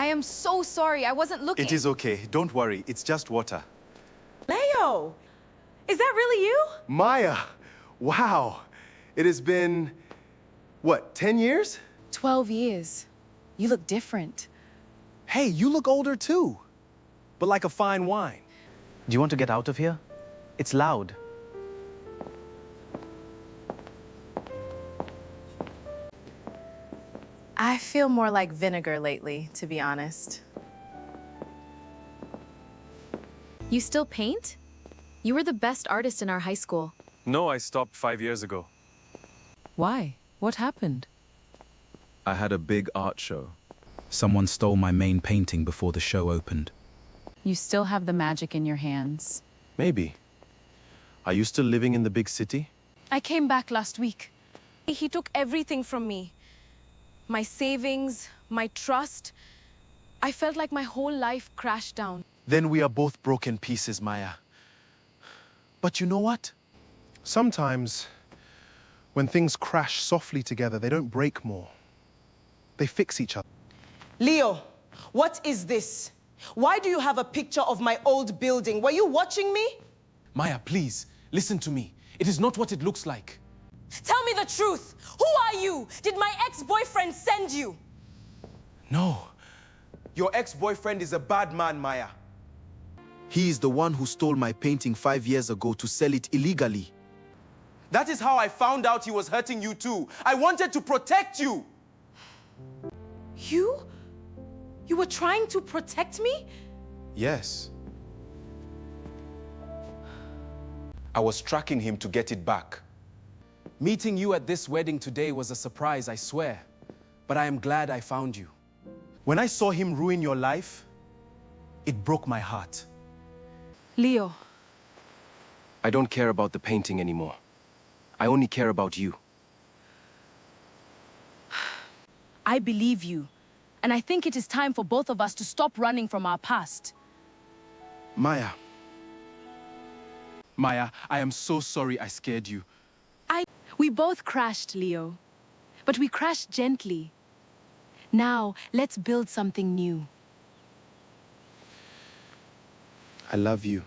I am so sorry. I wasn't looking. It is okay. Don't worry. It's just water. Leo, is that really you? Maya! Wow! It has been, what, 10 years? 12 years. You look different. Hey, you look older too. But like a fine wine. Do you want to get out of here? It's loud. I feel more like vinegar lately, to be honest. You still paint? You were the best artist in our high school. No, I stopped 5 years ago. Why? What happened? I had a big art show. Someone stole my main painting before the show opened. You still have the magic in your hands. Maybe. Are you still living in the big city? I came back last week. He took everything from me. My savings, my trust. I felt like my whole life crashed down. Then we are both broken pieces, Maya. But you know what? Sometimes, when things crash softly together, they don't break more. They fix each other. Leo, what is this? Why do you have a picture of my old building? Were you watching me? Maya, please, listen to me. It is not what it looks like. Tell me the truth. Who are you? Did my ex-boyfriend send you? No. Your ex-boyfriend is a bad man, Maya. He is the one who stole my painting 5 years ago to sell it illegally. That is how I found out he was hurting you too. I wanted to protect you. You? You were trying to protect me? Yes. I was tracking him to get it back. Meeting you at this wedding today was a surprise, I swear. But I am glad I found you. When I saw him ruin your life, it broke my heart. Leo. I don't care about the painting anymore. I only care about you. I believe you. And I think it is time for both of us to stop running from our past. Maya. Maya, I am so sorry I scared you. We both crashed, Leo. But we crashed gently. Now, let's build something new. I love you.